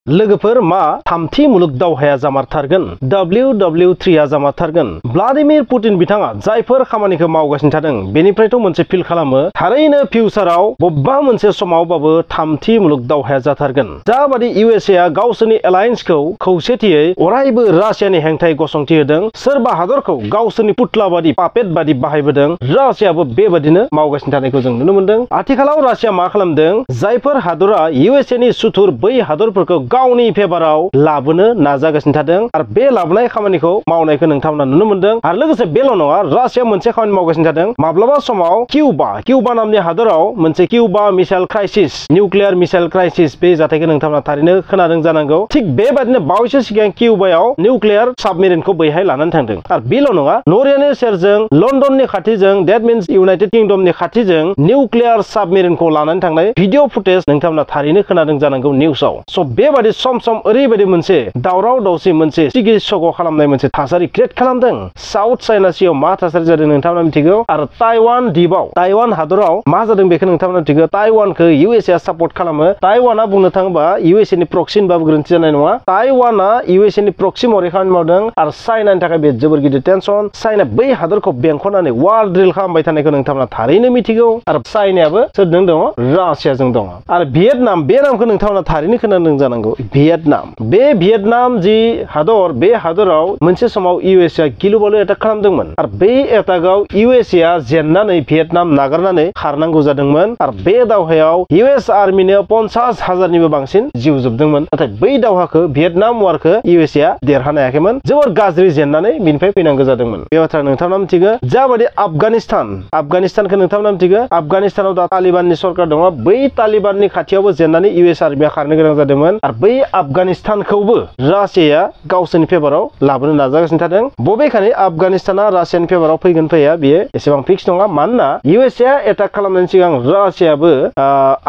लोगोफोर मा थामथि मुलुग दावहाया जामारथारगोन WW3 जामारथारगोन व्लादिमिर पुतिन बिथाङा जायफोर खामानिखौ मावगासिनो थादों बेनिफ्रायथ' मोनसे फिल खालामो थारैनो फिउचाराव बबेबा मोनसे समावबाबो थामथि मुलुग दावहाया जाथारगोन जाबादि USA आ गावसोरनि एलायन्सखौ खौसेथियै अरायबो रासियानि हेंथायै गसंथि होदों सोरबा हादरखौ गावसोरनि पुतला बादि पापेट बादि बाहायबोदों रासियाबो बेबादिनो मावगासिनो थानायखौ जों नुनो मोनदों आथिखालाव रासिया मा खालामदों जायफोर हादरा USA नि सुथुर बै हादरफोरखौ गावनि फेभाराव लाबोनो नाजागासिनो थादों आरो बे लाबोनाय खामानिखौ मावनायखौ नोंथांमोना नुनो मोनदों आरो लोगोसे बेल' नङा रासिया मोनसे खामानि मावगासिनो थादों माब्लाबा समाव किउबा नामनि हादराव मोनसे Cuba missile crisis nuclear missile crisis बे जाथायखौ नोंथांमोना थारैनो खोनादों जानांगौ थिग बेबादिनो बावैसो सिगां किउबायाव निउक्लियार साबमेरिनखौ बैहाय लानानै थांदों आरो बेल' नङा नर्वेनि सेरजों लन्डननि खाथिजों डेट मिन्स इउनाइटेड किंडमनि खाथिजों निउक्लियार साबमेरिनखौ लानानै थांनाय भिडिअ फुटेज नोंथांमोना थारैनो खोनादों जानांगौ निउसाव स' बेबादि सम सम ओरैबायदि मोनसे दावराव दावसि मोनसे सिगि सग' खालामनाय मोनसे थासारि क्रिएट खालामदों साउथ चाइना सीआव मा थासारि जादों नोंथांमोना मिथिगौ आरो ताइवान द्वीपआव ताइवान हादराव मा जादों बेखौ नोंथांमोना मिथिगौ ताइवानखौ USA आ सापर्ट खालामो ताइवाना बुंनो थाङोबा USA नि प्रक्सि होनबाबो गोरोन्थि जानाय नङा ताइवाना USA नि प्रक्सि महरै खामानि मावदों आरो चाइनानि थाखाय बे जोबोर गिदिर टेनसन चाइना बै हादरखौ बेंखननानै वार ड्रिल खालामबाय थानायखौ नोंथांमोना थारैनो मिथिगौ आरो चाइनायाबो सोरजों दङ रासियाजों दङ आरो भियेटनाम बे नामखौ नोंथांमोना थारैनो खोनादों जानांगौ भियेटनाम जि हादर बे हादराव मोनसे समाव USA आ गिलु बालु एटाक खालामदोंमोन आरो बे एटाकआव USA आ जेननानै भियेटनाम नागारनानै खारनांगौ जादोंमोन आरो बे दावहायाव US आर्मिनो 50,000निबो बांसिन जिउ जोबदोंमोन नाथाय बै दावहाखौ भियेटनाम वारखौ USA आ देरहानो हायाखैमोन जोबोर गाज्रि जेननानै बिनिफ्राय फैनांगौ जादोंमोन बे बाथ्रा नोंथांमोना मिथिगौ जाबादि आफगानिस्तानखौ नोंथांमोना मिथिगौ आफगानिस्तानाव दा तालिबाननि सरकार दङ बै तालिबाननि खाथियावबो जेननानै US आर्मिया खारनो गोनां जादोंमोन आरो बै आफगानिस्तानखौबो रासियाया गावसोरनि फेभाराव लाबोनो नाजागासिनो थादों बबेखानि आफगानिस्ताना रासियानि फेभाराव फैगोन फैया बेयो एसेबां फिक्स नङा मानोना USA आ एटाक खालामनायनि सिगां रासियाबो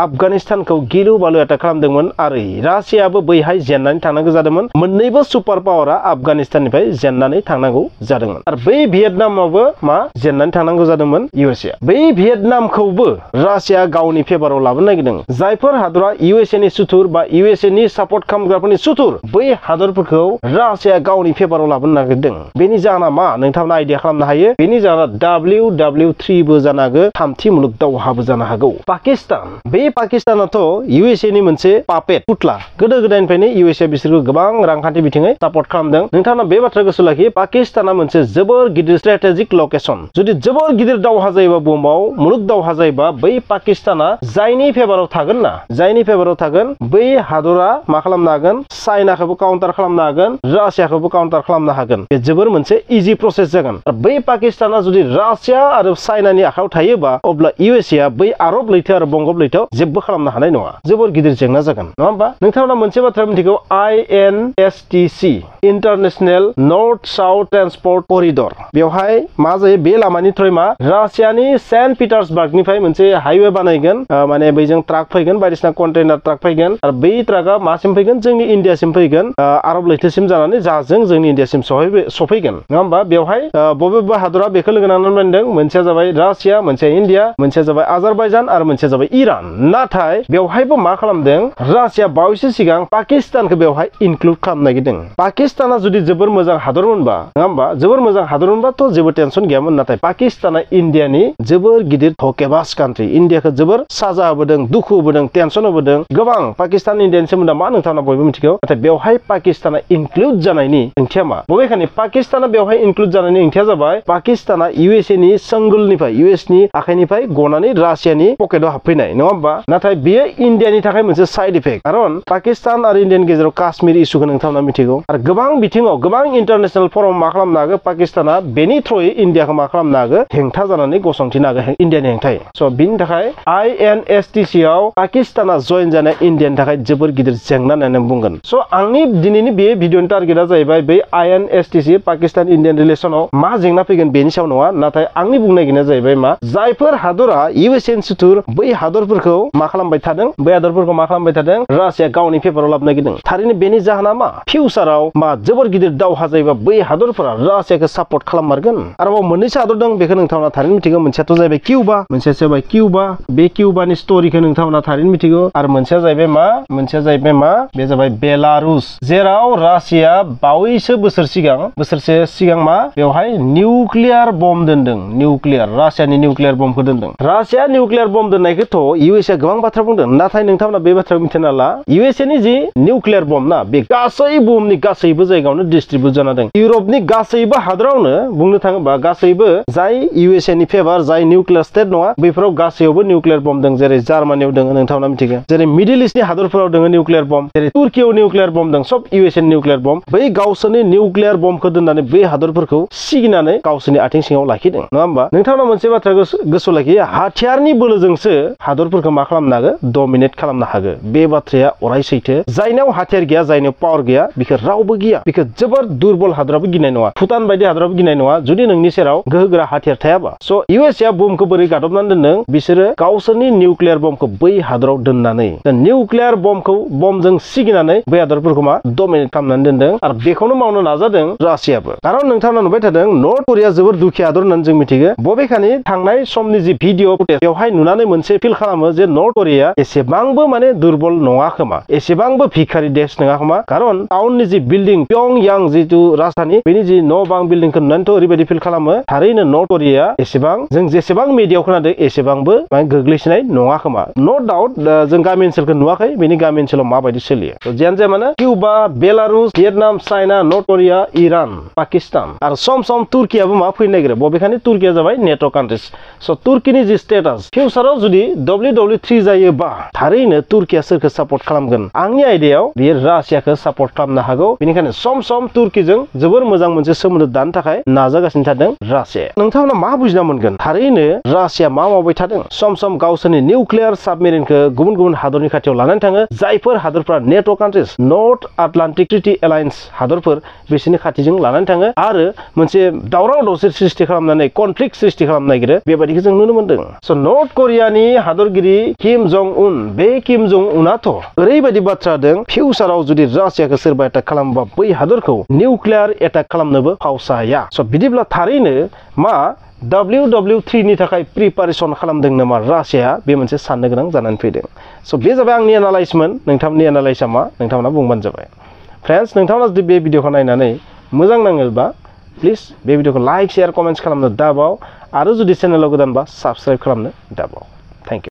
आफगानिस्तानखौ गिलु बालु एटाक खालामदोंमोन आरो रासियाबो बैहाय जेननानै थांनांगौ जादोंमोन मोन्नैबो सुपार पावारा आफगानिस्ताननिफ्राय जेननानै थांनांगौ जादोंमोन आरो बै भियेटनामावबो मा जेननानै थांनांगौ जादोंमन USA आ बै भियेटनामखौबो रासिया गावनि फेभाराव लाबोनो नागिरदों जायफोर हादरा USA नि सुथुर बा USA नि सापर्ट खालामग्राफोरनि सुथुर बै हादरफोरखौ रासिया गावनि फेभाराव लाबोनो नागिरदों बेनि जाहोना मा नोंथांमोना आइडिया खालामनो हायो बेनि जाहोना WW3 बो जानो हागौ थामथि मुलुग दावहाबो जानो हागौ पाकिस्तान बे पाकिस्तानाथ' USA नि मोनसे पापेट पुतला गोदो गोदायनिफ्रायनो USA बिसोरखौ गोबां रांखान्थि बिथिङै सापर्ट खालामदों नोंथांमोना बे बाथ्रा गोसो लाखि पाकिस्ताना मोनसे जोबोर गिदिर स्ट्रेटेजिक लकेसन जुदि जोबोर गिदिर दावहा जायोबा बुहुमाव मुलुग दावहा जायोबा बै पाकिस्ताना जायनि फेभाराव थागोन बै हादरा मा खालामनो हागोन चाइनाखौबो काउन्टार खालामनो हागोन रासियाखौबो काउन्टार खालामनो हागोन बे जोबोर मोनसे इजि प्रसेस जागोन आरो बै पाकिस्ताना जुदि रासिया आरो चाइनानि आखायाव थायोबा अब्ला USA आ बै आरब लैथो आरो बंगब लैथोआव जेबो खालामनो हानाय नङा जोबोर गिदिर जेंना जागोन नङा होमबा नोंथांमोना मोनसे बाथ्रा मिथिगौ INSTC international north south transport corridor बेवहाय मा जायो बे लामानि थ्रुयै मा रासियानि सेन्ट पिटार्सबार्गनिफ्राय मोनसे हाइवे बानायगोन माने बैजों ट्राक फैगोन बायदिसिना कन्टेनार ट्राक फैगोन आरो बै ट्राकआ मासिम फैगोन जोंनि इन्डियासिम फैगोन आरब लैथोसिम जानानै जाहाजजों जोंनि इन्डियासिम सफैगोन नङा होमबा बेवहाय बबेबा हादरा बेखौ लोगो नांनानै बानायदों मोनसेया जाबाय रासिया मोनसेया इन्डिया मोनसेया जाबाय आजारबाइजान आरो मोनसेया जाबाय इरान नाथाय बेवहायबो मा खालामदों रासिया बावैसो सिगां पाकिस्तानखौ बेवहाय इनक्लुड खालामनो नागिरदों पाकिस्ताना जुदि जोबोर मोजां हादरमोनबा नङा होमबा जोबोर मोजां हादरमोनबाथ' जेबो टेनसन गैयामोन नाथाय पाकिस्ताना इन्डियानि जोबोर गिदिर धकेबाज कान्ट्रि इन्डियाखौ जोबोर साजा होबोदों दुखु होबोदों टेनसन होबोदों गोबां पाकिस्तान इन्डियानि सोमोन्दै मा नोंथांमोना बयबो मिथिगौ नाथाय बेवहाय पाकिस्ताना इनक्लुड जानायनि ओंथिया मा बबेखानि पाकिस्ताना बेवहाय इनक्लुड जानायनि ओंथिया जाबाय पाकिस्ताना USA नि संगुलनिफ्राय US नि आखाइनिफ्राय गनानै रासियानि पकेटाव हाबफैनाय नङा होमबा नाथाय बेयो इन्डियानि थाखाय मोनसे साइड इफेक्ट खारन पाकिस्तान आरो इन्डियानि गेजेराव काश्मीर इस्युखौ नोंथांमोना मिथिगौ आरो गोबां बिथिङाव गोबां इन्टारनेशनेल फरम मा खालामनो हागौ पाकिस्ताना बेनि थ्रुयै इन्डियाखौ मा खालामनो हागौ हेंथा जानानै गसंथिनो हागौ इन्डियानि हेंथायै स' बिनि थाखाय INSTC आव पाकिस्ताना जयन जानाया इन्डियानि थाखाय जोबोर गिदिर जेंना होननानै बुंगोन स' आंनि दिनैनि बे भिडिअनि टारगेटआ जाहैबाय बै INSTC पाकिस्तान इन्डियान रिलेसनाव मा जेंना फैगोन बेनि सायाव नङा नाथाय आंनि बुंनाय गैया जाहैबाय मा जायफोर हादरा USA नि सुथुर बै हादरफोरखौ मा खालामबाय थादों बै हादरफोरखौ मा खालामबाय थादों रासिया गावनि फेभाराव लाबोनो नागिरदों थारैनो बेनि जाहोना मा फिउचाराव मा जोबोर गिदिर दावहा जायोबा बै हादरफोरा रासियाखौ सापर्ट खालाममारगोन आरोबाव मोननैसो हादर दं बेखौ नोंथांमोना थारैनो मिथिगौ मोनसेयाथ' जाहैबाय किउबा मोनसेया जाबाय किउबा बे किउबानि स्ट'रिखौ नोंथांमोना थारैनो मिथिगौ आरो मोनसेया जाहैबाय मा बे जाबाय बेलारुस जेराव रासिया बावैसो बोसोरसे सिगां मा बेवहाय निउक्लियार बम दोनदों रासियानि निउक्लियार बमखौ दोनदों रासिया निउक्लियार बम दोननायखौथ' इउएसए गोबां बाथ्रा बुंदों नाथाय नोंथांमोना बे बाथ्राखौ मिथिना ला इउएसए नि जि निउक्लियार बम ना बे गासै बुहुमनि गासैबो जायगायावनो डिस्ट्रिबिउट जाना दं इउरपनि गासैबो हादरावनो बुंनो थाङोबा गासैबो जाय इउएसए नि फेभार जाय निउक्लियार स्टेट नङा बेफोराव गासैयावबो निउक्लियार बम दं जेरै जार्मानियाव दङ नोंथांमोना मिथिगौ जेरै मिडिल इस्टनि हादरफोराव दङ निउक्लियार बम जेरै तुर्कियाव निउक्लियार बम दं सब इउएसए नि निउक्लियार बम बै गावसोरनि निउक्लियार बमखौ दोननानै बै हादरफोरखौ सिगिनानै गावसोरनि आथिं सिङाव लाखिदों नङा होमबा नोंथांमोना मोनसे बाथ्रा गोसोआव लाखियो हाथियारनि बोलोजोंसो हादरफोरखौ मा खालामनो हागो डमिनेट खालामनो हागो बे बाथ्राया अराय सैथो जायनाव हाथियार गैया जायनाव पावार गैया बिखौ रावबो गिया बिखौ जोबोर दुर्बल हादराबो गिनाय नङा भुटान बायदि हादराबो गिनाय नङा जुदि नोंनि सेराव गोहोगोरा हाथियार थायाबा स' इउएसए बमखौ बोरै गादबनानै दोनदों बिसोरो गावसोरनि निउक्लियार बमखौ बै हादराव दोननानै निउक्लियार बमजों सिगिनानै बै हादरफोरखौ मा डमिनेट खालामनानै दोनदों आरो बेखौनो मावनो नाजादों रासियाबो खारन नोंथाङा नुबाय थादों नर्थ करिया जोबोर दुखिया हादर होननानै जों मिथिगौ बबेखानि थांनाय समनि जि भिडिअ फुटेज बेवहाय नुनानै मोनसे फिल खालामो जे नर्थ करिया एसेबांबो माने दुर्बल नङा खोमा एसेबांबो भिखारि देश नङा खोमा खारन टाउननि जि बिल्डिं प्यंयां जितु राजधानी बेनि जि न' बां बिल्डिंखौ नुनानैथ' ओरैबायदि फिल खालामो थारैनो नर्थ करिया एसेबां जों जेसेबां मिडियायाव खोनादों एसेबांबो माने गोग्लैसोनाय नङा खोमा नो डाउट जों गामि ओनसोलखौ नुवाखै बेनि गामि ओनसोलाव माबायदि सोलियो जियानो जाया माने किउबा बेलारुस भियेटनाम चाइना नर्थ करिया इरान पाकिस्तान आरो सम तुर्कियाबो मा फैनो नागिरो बबेखानि तुर्किया जाबाय नेट' कान्ट्रिज स' तुर्किनि जि स्टेटास फिउचाराव जुदि WW3 जायोबा थारैनो तुर्किया सोरखौ सापर्ट खालामगोन आंनि आइडियायाव बियो रासियाखौ सापर्ट खालामनो हागौ बेनिखायनो सम तुर्किजों जोबोर मोजां मोनसे सोमोन्दो दानो थाखाय नाजागासिनो थादों रासिया नोंथांमोना मा बुजिना मोनगोन थारैनो रासिया मा मावबाय थादों सम गावसोरनि निउक्लियार साबमेरिनखौ गुबुन हादरनि खाथियाव लानानै थाङो जायफोर हादरफोरा नेट' कान्ट्रिज नर्थ आटलान्टिक ट्रिटि एलायन्स हादरफोर बिसोरनि खाथिजों लानानै थाङो आरो मोनसे दावराव दावसि सृष्टि खालामनानै कनफ्लिक्ट सृष्टि खालामनो नागिरो बेबायदिखौ जों नुनो मोनदों स' नर्थ करियानि हादरगिरि किम जं उन बे किम जं उनाथ' ओरैबायदि बाथ्रा दं फिउचाराव जुदि रासियाखौ सोरबा एटाक खालामोबा बै हादरखौ निउक्लियार एटाक खालामनोबो फावसाया स' बिदिब्ला थारैनो मा WW3 नि थाखाय प्रिपारेसन खालामदों नामा रासिया बे मोनसे साननो गोनां जानानै फैदों स' बे जाबाय आंनि एनालाइसमोन नोंथांनि एनालाइसआ मा नोंथांमोना बुंबानो जाबाय फ्रेन्ड्स नोंथांमोना जुदि बे भिडिअखौ नायनानै मोजां नाङोबा प्लिज बे भिडिअखौ लाइक शेयार कमेन्ट्स खालामनो दाबाव आरो जुदि चेनेलाव गोदानबा साबस्क्राइब खालामनो दाबाव